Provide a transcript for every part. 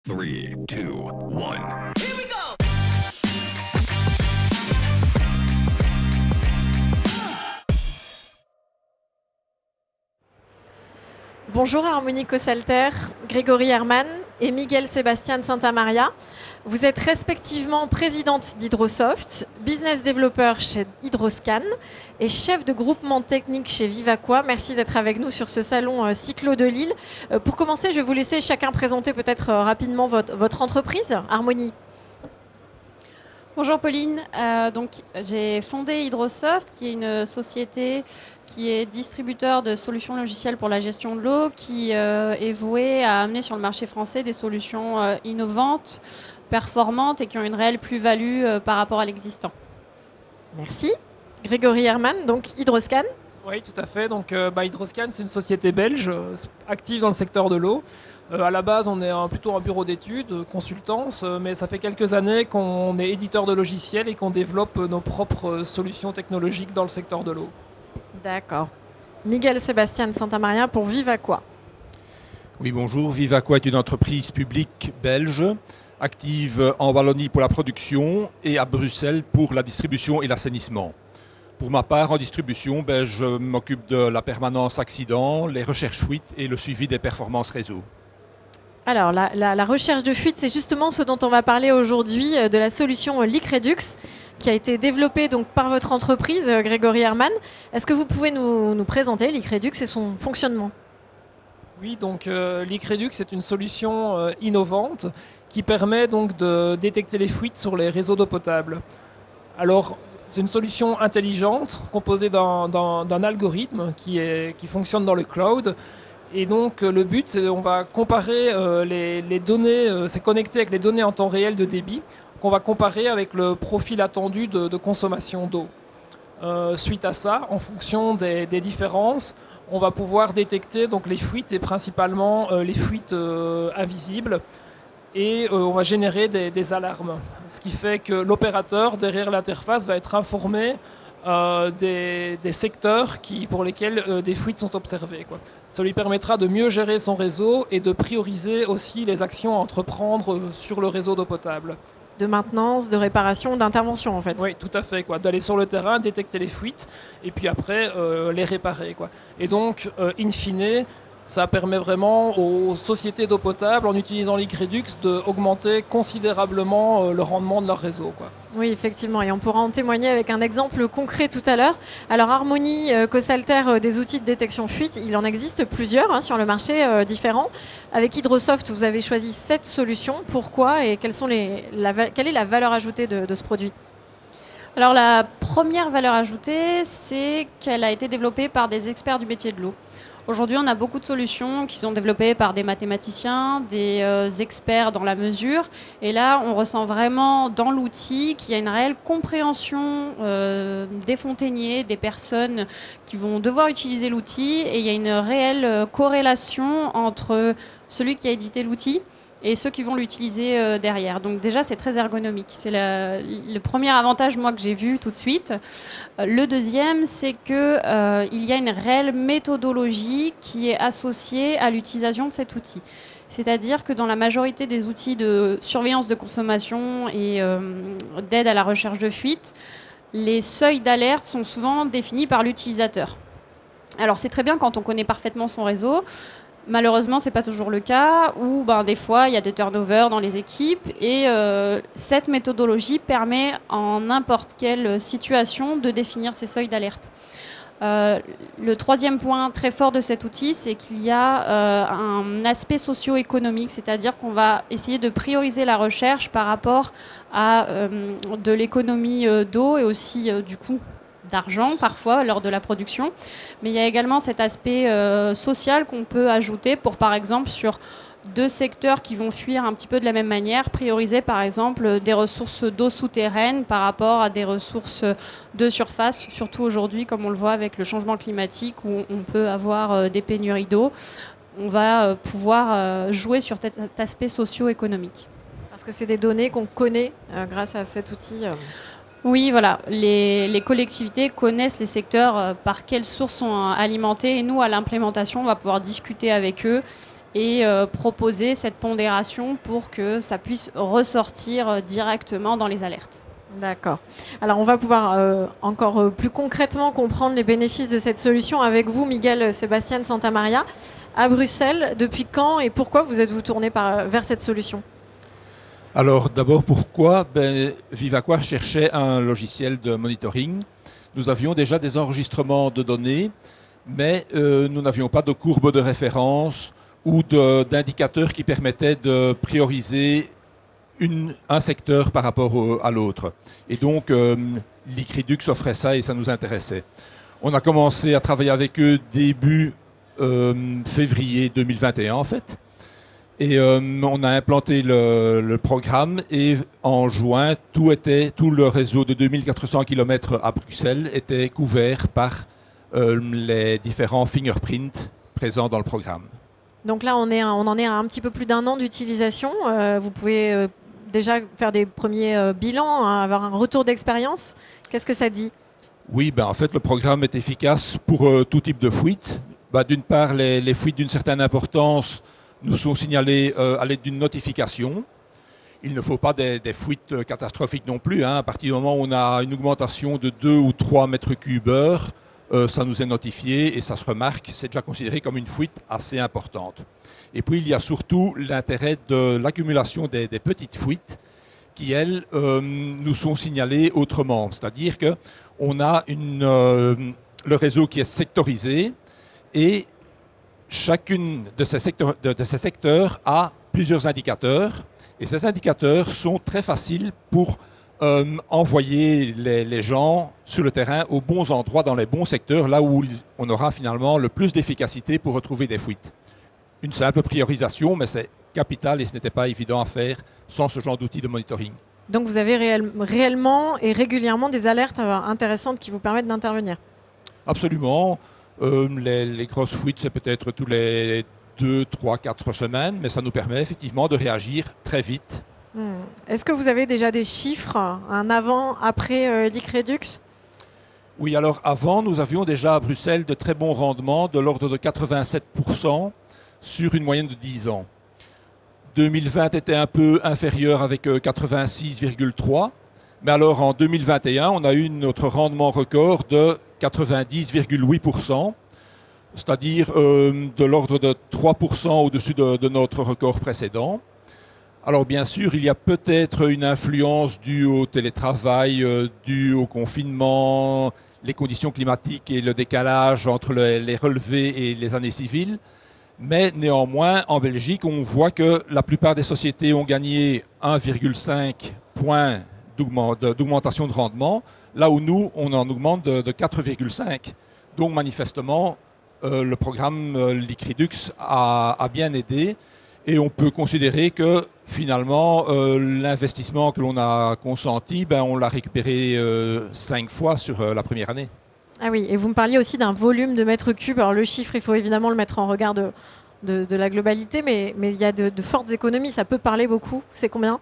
3, 2, 1. Bonjour Harmonie Cossalter, Grégory Herman et Miguel Sébastien Santamaria. Vous êtes respectivement présidente d'Hydrosoft, business developer chez Hydroscan et chef de groupement technique chez Vivaqua. Merci d'être avec nous sur ce salon Cyclo de Lille. Pour commencer, je vais vous laisser chacun présenter peut-être rapidement votre entreprise. Harmonie. Bonjour Pauline, j'ai fondé Hydrosoft, qui est une société qui est distributeur de solutions logicielles pour la gestion de l'eau, qui est vouée à amener sur le marché français des solutions innovantes, performantes et qui ont une réelle plus-value par rapport à l'existant. Merci. Grégory Herman, donc Hydroscan. Oui, tout à fait. Donc, Hydroscan, c'est une société belge active dans le secteur de l'eau. À la base, on est plutôt un bureau d'études, consultance, mais ça fait quelques années qu'on est éditeur de logiciels et qu'on développe nos propres solutions technologiques dans le secteur de l'eau. D'accord. Miguel Sébastien Santamaria pour Vivaqua. Oui, bonjour. Vivaqua est une entreprise publique belge, active en Wallonie pour la production et à Bruxelles pour la distribution et l'assainissement. Pour ma part, en distribution, je m'occupe de la permanence accident, les recherches fuites et le suivi des performances réseau. Alors, la recherche de fuite, c'est justement ce dont on va parler aujourd'hui, de la solution Leak Redux, qui a été développée donc, par votre entreprise, Grégory Herman. Est-ce que vous pouvez nous présenter Leak Redux et son fonctionnement ? Oui, donc Leak Redux est une solution innovante qui permet donc de détecter les fuites sur les réseaux d'eau potable. Alors, c'est une solution intelligente composée d'un algorithme qui fonctionne dans le cloud. Et donc le but, c'est qu'on va comparer les données, c'est connecté avec les données en temps réel de débit, qu'on va comparer avec le profil attendu de consommation d'eau. Suite à ça, en fonction des différences, on va pouvoir détecter donc, les fuites et principalement les fuites invisibles. Et on va générer des alarmes. Ce qui fait que l'opérateur, derrière l'interface, va être informé des secteurs pour lesquels des fuites sont observées. Ça lui permettra de mieux gérer son réseau et de prioriser aussi les actions à entreprendre sur le réseau d'eau potable. De maintenance, de réparation, d'intervention en fait. Oui, tout à fait. D'aller sur le terrain, détecter les fuites et puis après les réparer. Et donc, in fine, ça permet vraiment aux sociétés d'eau potable, en utilisant Leak Redux, d'augmenter considérablement le rendement de leur réseau. Oui, effectivement, et on pourra en témoigner avec un exemple concret tout à l'heure. Alors, Harmonie Cossalter, des outils de détection fuite, il en existe plusieurs sur le marché différents. Avec Hydrosoft, vous avez choisi 7 solutions. Pourquoi et quelle est la valeur ajoutée de ce produit ? Alors, la première valeur ajoutée, c'est qu'elle a été développée par des experts du métier de l'eau. Aujourd'hui, on a beaucoup de solutions qui sont développées par des mathématiciens, des experts dans la mesure. Et là, on ressent vraiment dans l'outil qu'il y a une réelle compréhension des fontainiers, des personnes qui vont devoir utiliser l'outil. Et il y a une réelle corrélation entre celui qui a édité l'outil et ceux qui vont l'utiliser derrière. Donc déjà, c'est très ergonomique. C'est le premier avantage, moi, que j'ai vu tout de suite. Le deuxième, c'est qu'il y a une réelle méthodologie qui est associée à l'utilisation de cet outil. C'est-à-dire que dans la majorité des outils de surveillance de consommation et d'aide à la recherche de fuite, les seuils d'alerte sont souvent définis par l'utilisateur. Alors c'est très bien quand on connaît parfaitement son réseau. Malheureusement, ce n'est pas toujours le cas, ou des fois, il y a des turnovers dans les équipes. Et cette méthodologie permet, en n'importe quelle situation, de définir ces seuils d'alerte. Le troisième point très fort de cet outil, c'est qu'il y a un aspect socio-économique, c'est-à-dire qu'on va essayer de prioriser la recherche par rapport à de l'économie d'eau et aussi du coût d'argent parfois lors de la production, mais il y a également cet aspect social qu'on peut ajouter pour par exemple sur 2 secteurs qui vont fuir un petit peu de la même manière, prioriser par exemple des ressources d'eau souterraine par rapport à des ressources de surface, surtout aujourd'hui comme on le voit avec le changement climatique où on peut avoir des pénuries d'eau. On va pouvoir jouer sur cet aspect socio-économique. Parce que c'est des données qu'on connaît grâce à cet outil. Oui, voilà. Les collectivités connaissent les secteurs par quelles sources sont alimentés et nous, à l'implémentation, on va pouvoir discuter avec eux et proposer cette pondération pour que ça puisse ressortir directement dans les alertes. D'accord. Alors, on va pouvoir encore plus concrètement comprendre les bénéfices de cette solution avec vous, Miguel Sébastien Santamaria. À Bruxelles, depuis quand et pourquoi vous êtes-vous tourné vers cette solution ? Alors d'abord, pourquoi Vivaqua cherchait un logiciel de monitoring. Nous avions déjà des enregistrements de données, mais nous n'avions pas de courbe de référence ou d'indicateurs qui permettaient de prioriser un secteur par rapport à l'autre. Et donc, l'ICRIDUX offrait ça et ça nous intéressait. On a commencé à travailler avec eux début février 2021 en fait. Et on a implanté le programme et en juin, tout le réseau de 2400 km à Bruxelles était couvert par les différents fingerprints présents dans le programme. Donc là, on en est à un petit peu plus d'1 an d'utilisation. Vous pouvez déjà faire des premiers bilans, avoir un retour d'expérience. Qu'est-ce que ça dit ? Oui, en fait, le programme est efficace pour tout type de fuite. D'une part, les fuites d'une certaine importance nous sont signalées à l'aide d'une notification. Il ne faut pas des fuites catastrophiques non plus. À partir du moment où on a une augmentation de 2 ou 3 mètres cubes heure, ça nous est notifié et ça se remarque. C'est déjà considéré comme une fuite assez importante. Et puis, il y a surtout l'intérêt de l'accumulation des petites fuites qui, elles, nous sont signalées autrement. C'est-à-dire qu'on a le réseau qui est sectorisé et chacune de ces secteurs a plusieurs indicateurs. Et ces indicateurs sont très faciles pour envoyer les gens sur le terrain aux bons endroits, dans les bons secteurs, là où on aura finalement le plus d'efficacité pour retrouver des fuites. Une simple priorisation, mais c'est capital et ce n'était pas évident à faire sans ce genre d'outils de monitoring. Donc vous avez réellement et régulièrement des alertes intéressantes qui vous permettent d'intervenir ? Absolument. Les grosses fuites, c'est peut-être tous les 2, 3, 4 semaines, mais ça nous permet effectivement de réagir très vite. Est-ce que vous avez déjà des chiffres, un avant-après l'ICRIDUX ? Oui, alors avant, nous avions déjà à Bruxelles de très bons rendements, de l'ordre de 87% sur une moyenne de 10 ans. 2020 était un peu inférieur avec 86,3%, mais alors en 2021, on a eu notre rendement record de 90,8%, c'est-à-dire de l'ordre de 3% au-dessus de notre record précédent. Alors bien sûr, il y a peut-être une influence due au télétravail, due au confinement, les conditions climatiques et le décalage entre les relevés et les années civiles. Mais néanmoins, en Belgique, on voit que la plupart des sociétés ont gagné 1,5 point d'augmentation de rendement, là où nous, on en augmente de 4,5. Donc manifestement, le programme l'ICRIDUX a bien aidé et on peut considérer que finalement, l'investissement que l'on a consenti, on l'a récupéré 5 fois sur la première année. Ah oui, et vous me parliez aussi d'un volume de mètres cubes. Alors le chiffre, il faut évidemment le mettre en regard de la globalité, mais il y a de fortes économies, ça peut parler beaucoup. C'est combien ?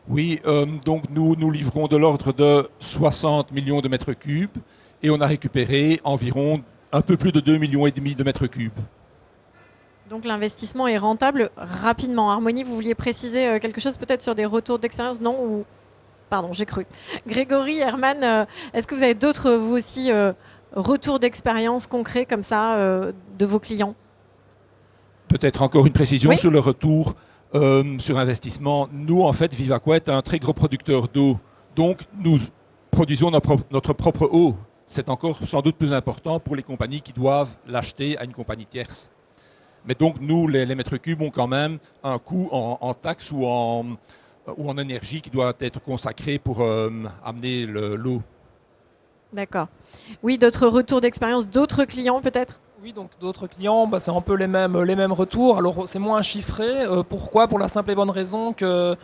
Oui, donc nous livrons de l'ordre de 60 millions de mètres cubes et on a récupéré environ un peu plus de 2,5 millions de mètres cubes. Donc l'investissement est rentable rapidement. Harmonie, vous vouliez préciser quelque chose peut-être sur des retours d'expérience ? Non ou... Pardon, j'ai cru. Grégory, Herman, est-ce que vous avez d'autres, vous aussi, retours d'expérience concrets comme ça de vos clients ? Peut-être encore une précision oui. Sur le retour sur investissement. Nous, en fait, Vivaqua est un très gros producteur d'eau. Donc, nous produisons notre propre eau. C'est encore sans doute plus important pour les compagnies qui doivent l'acheter à une compagnie tierce. Mais donc, nous, les mètres cubes ont quand même un coût en taxes ou en énergie qui doit être consacré pour amener l'eau. D'accord. Oui, d'autres retours d'expérience, d'autres clients peut-être ? Oui, donc d'autres clients, c'est un peu les mêmes retours. Alors c'est moins chiffré. Pourquoi ? Pour la simple et bonne raison que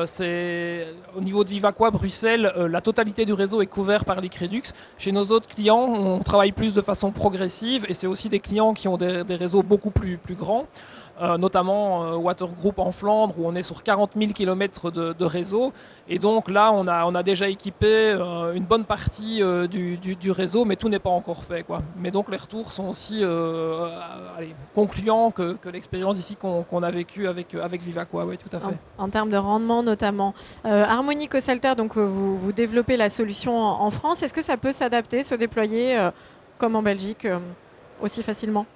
c'est au niveau de Vivaqua Bruxelles, la totalité du réseau est couvert par l'ICRIDUX. Chez nos autres clients, on travaille plus de façon progressive et c'est aussi des clients qui ont des réseaux beaucoup plus grands. notamment Watergroup en Flandre, où on est sur 40 000 km de réseau. Et donc là, on a déjà équipé une bonne partie du réseau, mais tout n'est pas encore fait, quoi. Mais donc les retours sont aussi concluants que l'expérience ici qu'on a vécue avec Vivaqua, oui, tout à fait. En termes de rendement notamment. Harmony Cossalter, donc vous développez la solution en France. Est-ce que ça peut s'adapter, se déployer comme en Belgique aussi facilement ?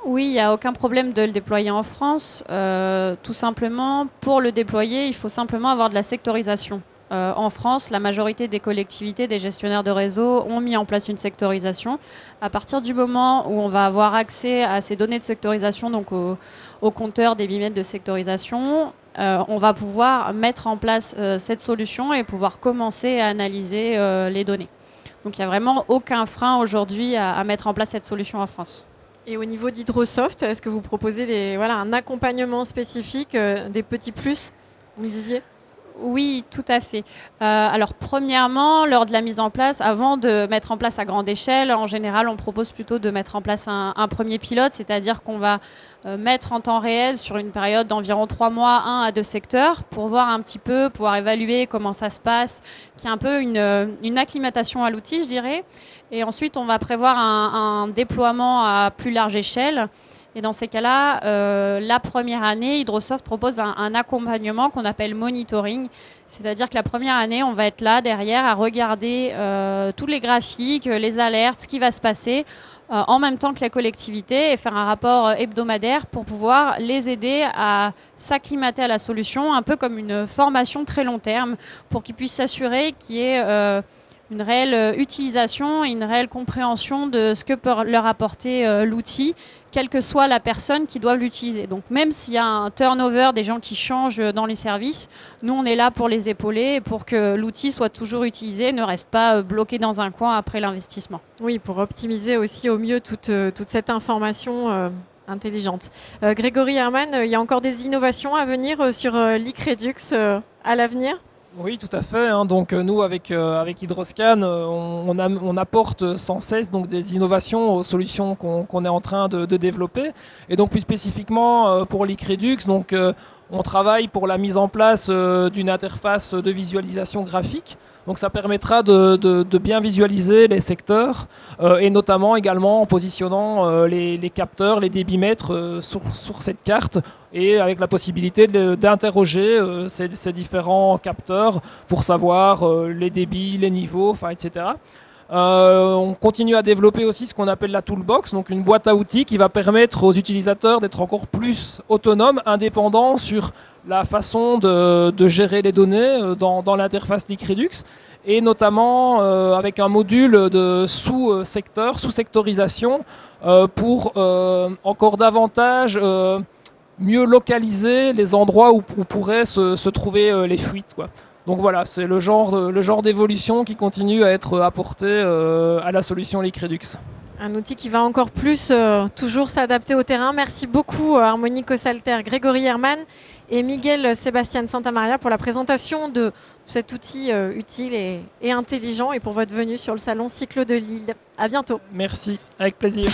Oui, il n'y a aucun problème de le déployer en France. Tout simplement, pour le déployer, il faut simplement avoir de la sectorisation. En France, la majorité des collectivités, des gestionnaires de réseau ont mis en place une sectorisation. À partir du moment où on va avoir accès à ces données de sectorisation, donc au compteur des bimètres de sectorisation, on va pouvoir mettre en place cette solution et pouvoir commencer à analyser les données. Donc il n'y a vraiment aucun frein aujourd'hui à mettre en place cette solution en France. Et au niveau d'Hydrosoft, est-ce que vous proposez un accompagnement spécifique, des petits plus, vous me disiez ? Oui, tout à fait. Alors, premièrement, lors de la mise en place, avant de mettre en place à grande échelle, en général, on propose plutôt de mettre en place un premier pilote, c'est-à-dire qu'on va mettre en temps réel sur une période d'environ 3 mois, 1 à 2 secteurs, pour voir un petit peu, pouvoir évaluer comment ça se passe, qu'il y a un peu une acclimatation à l'outil, je dirais. Et ensuite, on va prévoir un déploiement à plus large échelle. Et dans ces cas-là, la première année, Hydrosoft propose un accompagnement qu'on appelle monitoring. C'est-à-dire que la première année, on va être là derrière à regarder tous les graphiques, les alertes, ce qui va se passer en même temps que la collectivité et faire un rapport hebdomadaire pour pouvoir les aider à s'acclimater à la solution, un peu comme une formation très long terme pour qu'ils puissent s'assurer qu'il y ait une réelle utilisation et une réelle compréhension de ce que peut leur apporter l'outil, quelle que soit la personne qui doit l'utiliser. Donc même s'il y a un turnover des gens qui changent dans les services, nous on est là pour les épauler et pour que l'outil soit toujours utilisé, ne reste pas bloqué dans un coin après l'investissement. Oui, pour optimiser aussi au mieux toute cette information intelligente. Grégory Herman, il y a encore des innovations à venir sur Liquredux à l'avenir ? Oui, tout à fait. Donc nous, avec Hydroscan, on apporte sans cesse donc, des innovations aux solutions qu'on est en train de développer. Et donc plus spécifiquement pour Liquredux, donc on travaille pour la mise en place d'une interface de visualisation graphique. Donc ça permettra de bien visualiser les secteurs et notamment également en positionnant les capteurs, les débitmètres sur cette carte et avec la possibilité d'interroger ces différents capteurs pour savoir les débits, les niveaux, etc. On continue à développer aussi ce qu'on appelle la toolbox, donc une boîte à outils qui va permettre aux utilisateurs d'être encore plus autonomes, indépendants sur la façon de gérer les données dans l'interface Liquredux et notamment avec un module de sous-secteur, sous-sectorisation pour encore davantage mieux localiser les endroits où pourraient se trouver les fuites, quoi. Donc voilà, c'est le genre d'évolution qui continue à être apporté à la solution Liquredux. Un outil qui va encore plus toujours s'adapter au terrain. Merci beaucoup Harmony Cossalter, Grégory Herman et Miguel Sébastien Santamaria pour la présentation de cet outil utile et intelligent et pour votre venue sur le salon Cyclo de Lille. À bientôt. Merci, avec plaisir.